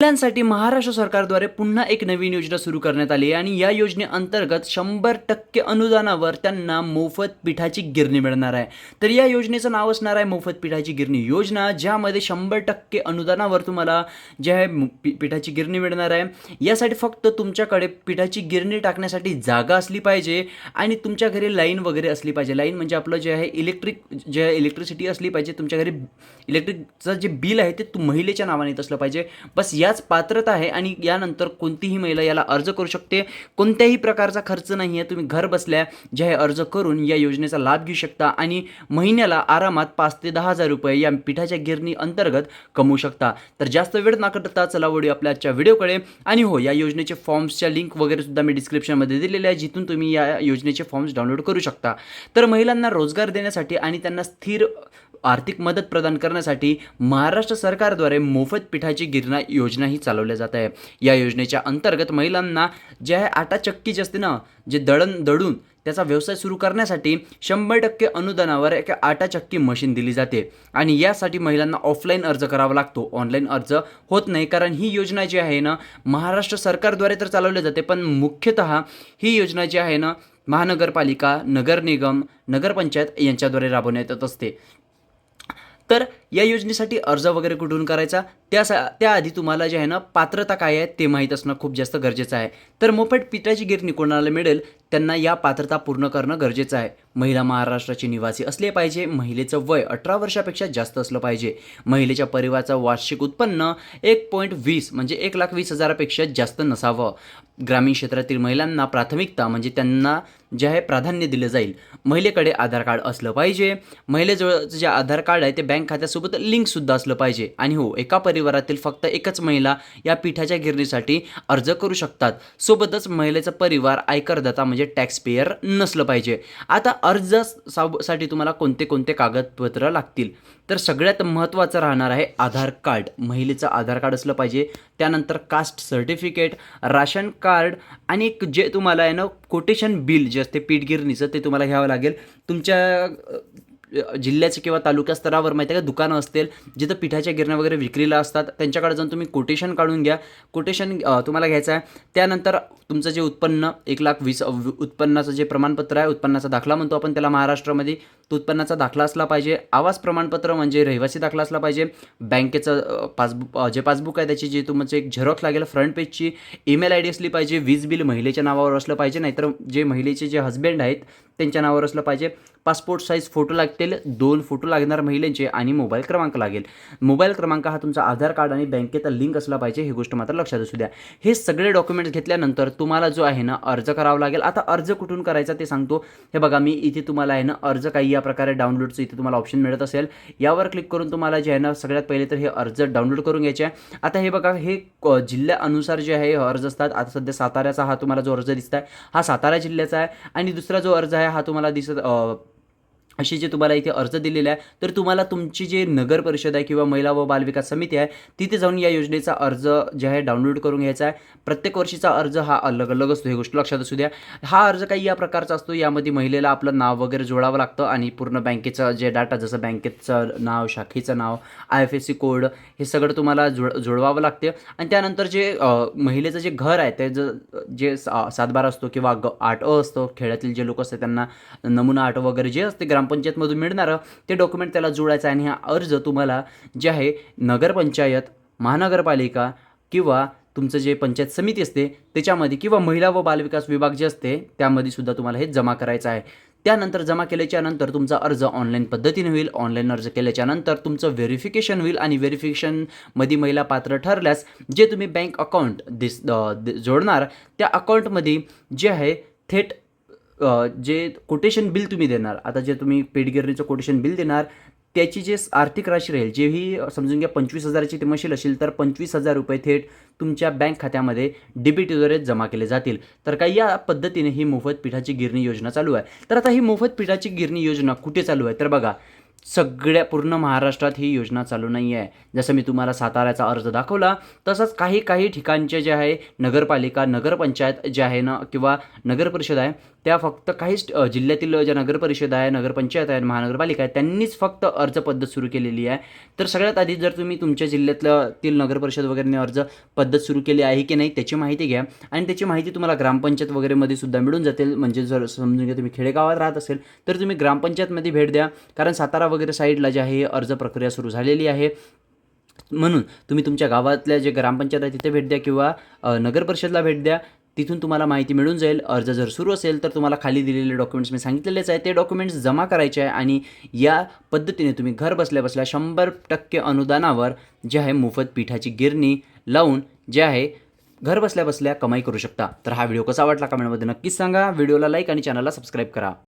महिलांसाठी महाराष्ट्र सरकारद्वारे पुन्हा एक नवीन योजना सुरू करण्यात आली आहे आणि या योजनेअंतर्गत 100% अनुदानावर त्यांना मोफत पिठाची गिरणी मिळणार आहे. तर या योजनेचं नाव असणार आहे मोफत पिठाची गिरणी योजना, ज्यामध्ये 100% अनुदानावर तुम्हाला जे आहे पिठाची गिरणी मिळणार आहे. यासाठी फक्त तुमच्याकडे पिठाची गिरणी टाकण्यासाठी जागा असली पाहिजे आणि तुमच्या घरी लाईन वगैरे असली पाहिजे. लाईन म्हणजे आपलं जे आहे इलेक्ट्रिसिटी असली पाहिजे. तुमच्या घरी इलेक्ट्रिकचं जे बिल आहे ते महिलेच्या नावाने येत असलं पाहिजे. बस याच पात्रता आहे आणि यानंतर कोणतीही महिला याला अर्ज करू शकते. कोणत्याही प्रकारचा खर्च नाही आहे. तुम्ही घर बसल्या जे आहे अर्ज करून या योजनेचा लाभ घेऊ शकता आणि महिन्याला आरामात 5 ते 10 हजार रुपये या पिठाच्या गिरणी अंतर्गत कमवू शकता. तर जास्त वेळ न करता चला वळूया आपल्या आजच्या व्हिडिओकडे. आणि हो, या योजनेचे फॉर्म्सच्या लिंक वगैरे सुद्धा मी डिस्क्रिप्शनमध्ये दिलेले आहे, जिथून तुम्ही या योजनेचे फॉर्म्स डाउनलोड करू शकता. तर महिलांना रोजगार देण्यासाठी आणि त्यांना स्थिर आर्थिक मदत प्रदान करण्यासाठी महाराष्ट्र सरकारद्वारे मोफत पिठाची गिरणी योजना ही चालवल्या जात आहे. या योजनेच्या अंतर्गत महिलांना जे आहे आटा चक्की जे असते ना, जे दळून त्याचा व्यवसाय सुरू करण्यासाठी 100% अनुदानावर एक आटा चक्की मशीन दिली जाते आणि यासाठी महिलांना ऑफलाईन अर्ज करावा लागतो. ऑनलाईन अर्ज होत नाही, कारण ही योजना जी आहे ना महाराष्ट्र सरकारद्वारे तर चालवली जाते, पण मुख्यतः ही योजना जी आहे ना महानगरपालिका, नगर निगम, नगरपंचायत यांच्याद्वारे राबवण्यात येत असते. तर या योजनेसाठी अर्ज वगैरे कुठून करायचा त्याआधी तुम्हाला जे आहे ना पात्रता काय आहे ते माहीत असणं खूप जास्त गरजेचं आहे. तर मोफत पिठाची गिरणी कोणाला मिळेल त्यांना या पात्रता पूर्ण करणं गरजेचं आहे. महिला महाराष्ट्राची निवासी असले पाहिजे. महिलेचं वय 18 वर्षापेक्षा जास्त असलं पाहिजे. महिलेच्या परिवाराचं वार्षिक उत्पन्न 1.20 म्हणजे 1,20,000पेक्षा जास्त नसावं. ग्रामीण क्षेत्रातील महिलांना प्राथमिकता म्हणजे त्यांना जे आहे प्राधान्य दिलं जाईल. महिलेकडे आधार कार्ड असलं पाहिजे. महिलेजवळ जे आधार कार्ड आहे ते बँक खात्यासोबत लिंकसुद्धा असलं पाहिजे. आणि हो, एका परिवारातील फक्त एकच महिला या पिठाच्या गिरणीसाठी अर्ज करू शकतात. सोबतच महिलेचा परिवार आयकरदाता म्हणजे टॅक्स पेयर नसलं पाहिजे. आता अर्जासाठी तुम्हाला कोणते कोणते कागदपत्र लागतील, तर सगळ्यात महत्त्वाचं राहणार आहे आधार कार्ड. महिलेचं आधार कार्ड असलं पाहिजे. त्यानंतर कास्ट सर्टिफिकेट, राशन कार्ड आणि जे तुम्हाला आहे ना कोटेशन बिल जे असते पीठ गिरणीचं ते तुम्हाला घ्यावं लागेल. तुमच्या जिल्ह्याचे किंवा तालुका स्तरावर माहिती आहे का दुकानं असतील जिथं पिठाच्या गिरण्या वगैरे विक्रीला असतात, त्यांच्याकडे जाऊन तुम्ही कोटेशन काढून घ्या. कोटेशन तुम्हाला घ्यायचं आहे. त्यानंतर तुमचं जे उत्पन्न 1,20,000 उत्पन्नाचं जे प्रमाणपत्र आहे, उत्पन्नाचा दाखला म्हणतो आपण त्याला महाराष्ट्रामध्ये, तो उत्पन्नाचा दाखला असला पाहिजे. आवास प्रमाणपत्र म्हणजे रहिवासी दाखला असला पाहिजे. बँकेचं पासबुक आहे त्याची जे तुमचं एक झेरॉक्स लागेल फ्रंट पेजची. ईमेल ID असली पाहिजे. वीज बिल महिलेच्या नावावर असलं पाहिजे, नाहीतर जे महिलेचे जे हजबंड आहेत त्यांच्या नावावर असलं पाहिजे. पासपोर्ट साईज फोटो लागतील, 2 फोटो लागणार महिलांचे आणि मोबाईल क्रमांक लागेल. मोबाईल क्रमांक हा तुमचा आधार कार्ड आणि बँकेचा लिंक असला पाहिजे, ही गोष्ट मात्र लक्षात असू द्या. हे सगळे डॉक्युमेंट्स घेतल्यानंतर तुम्हाला जो आहे ना अर्ज करावा लागेल. आता अर्ज कुठून करायचा ते सांगतो. हे बघा, मी इथे तुम्हाला आहे ना अर्ज काही या प्रकारे डाउनलोडचं इथे तुम्हाला ऑप्शन मिळत असेल, यावर क्लिक करून तुम्हाला जे आहे ना सगळ्यात पहिले तर हे अर्ज डाउनलोड करून घ्यायचे आहे. आता हे बघा, हे जिल्ह्यानुसार जे आहे अर्ज असतात. आता सध्या साताऱ्याचा हा तुम्हाला जो अर्ज दिसत आहे हा सातारा जिल्ह्याचा आहे आणि दुसरा जो अर्ज आहे हा तुम्हाला अशी जे तुम्हाला इथे अर्ज दिलेला आहे, तर तुम्हाला तुमची जे नगर परिषद आहे किंवा महिला व बालविकास समिती आहे तिथे जाऊन या योजनेचा अर्ज जे आहे डाउनलोड करून घ्यायचा आहे. प्रत्येक वर्षीचा अर्ज हा अलग असतो, ही गोष्ट लक्षात असू द्या. हा अर्ज काही या प्रकारचा असतो, यामध्ये महिलेला आपलं नाव वगैरे जोडावं लागतं आणि पूर्ण बँकेचं जे डाटा जसं बँकेचं नाव, शाखेचं नाव, IFSC कोड हे सगळं तुम्हाला जोडवावं लागते. आणि त्यानंतर जे महिलेचं जे घर आहे ते जे 7/12 असतो किंवा 8 असतो, खेड्यातील जे लोक असतात त्यांना नमुना 8 वगैरे जे असते ग्रामपंचायतमधून मिळणारं ते डॉक्युमेंट त्याला जोडायचं आहे. आणि हा अर्ज तुम्हाला जे आहे नगरपंचायत, महानगरपालिका किंवा तुमचं जे पंचायत समिती असते त्याच्यामध्ये किंवा महिला व बालविकास विभाग जे असते त्यामध्ये सुद्धा तुम्हाला हे जमा करायचं आहे. त्यानंतर जमा केल्याच्या नंतर तुमचा अर्ज ऑनलाईन पद्धतीने होईल. ऑनलाईन अर्ज केल्याच्या नंतर तुमचं व्हेरिफिकेशन होईल आणि व्हेरिफिकेशनमध्ये महिला पात्र ठरल्यास जे तुम्ही बँक अकाउंट जोडणार त्या अकाउंटमध्ये जे आहे थेट जे कोटेशन बिल तुम्ही देणार, आता जे तुम्ही पेडगिरणीचं कोटेशन बिल देणार त्याची जे आर्थिक राशी राहील, जे ही समजून घ्या 25,000ची ती मशील असेल तर 25,000 रुपये थेट तुमच्या बँक खात्यामध्ये DBTद्वारे जमा केले जातील. तर काही या पद्धतीने ही मोफत पिठाची गिरणी योजना चालू आहे. तर आता ही मोफत पिठाची गिरणी योजना कुठे चालू आहे, तर बघा सगळ्या पूर्ण महाराष्ट्रात ही योजना चालू नाही आहे. जसं मी तुम्हाला साताऱ्याचा अर्ज दाखवला तसंच काही ठिकाणचे जे आहे नगरपालिका, नगरपंचायत जे आहे ना किंवा नगर परिषद आहे त्या फक्त काहीच जिल्ह्यातील ज्या नगरपरिषद आहे, नगरपंचायत आहे, महानगरपालिका आहे त्यांनीच फक्त अर्ज पद्धत सुरू केलेली आहे. तर सगळ्यात आधी जर तुम्ही तुमच्या जिल्ह्यातील नगरपरिषद वगैरेने अर्ज पद्धत सुरू केली आहे की नाही त्याची माहिती घ्या आणि त्याची माहिती तुम्हाला ग्रामपंचायत वगैरेमध्ये सुद्धा मिळून जातील. म्हणजे जर समजून घ्या तुम्ही खेडेगावात राहत असेल तर तुम्ही ग्रामपंचायतमध्ये भेट द्या, कारण सातारा वगैरे साईडला जे आहे अर्ज प्रक्रिया सुरू झालेली आहे. म्हणून तुम्ही तुमच्या गावातल्या जे ग्रामपंचायत आहे तिथे भेट द्या किंवा नगरपरिषदला भेट द्या. तिथून तुम्हाला माहिती मिळून जाईल. अर्ज जर सुरू असेल तर तुम्हाला खाली दिलेले डॉक्युमेंट्स मी सांगितलेलेच आहे, ते डॉक्युमेंट्स जमा करायचे आहे आणि या पद्धतीने तुम्ही घर बसल्या बसल्या 100% अनुदानावर जे आहे मोफत पिठाची गिरणी लावून जे आहे घर बसल्या बसल्या कमाई करू शकता. तर हा व्हिडिओ कसा वाटला कमेंटमध्ये नक्कीच सांगा. व्हिडिओला लाईक आणि चॅनलला सबस्क्राईब करा.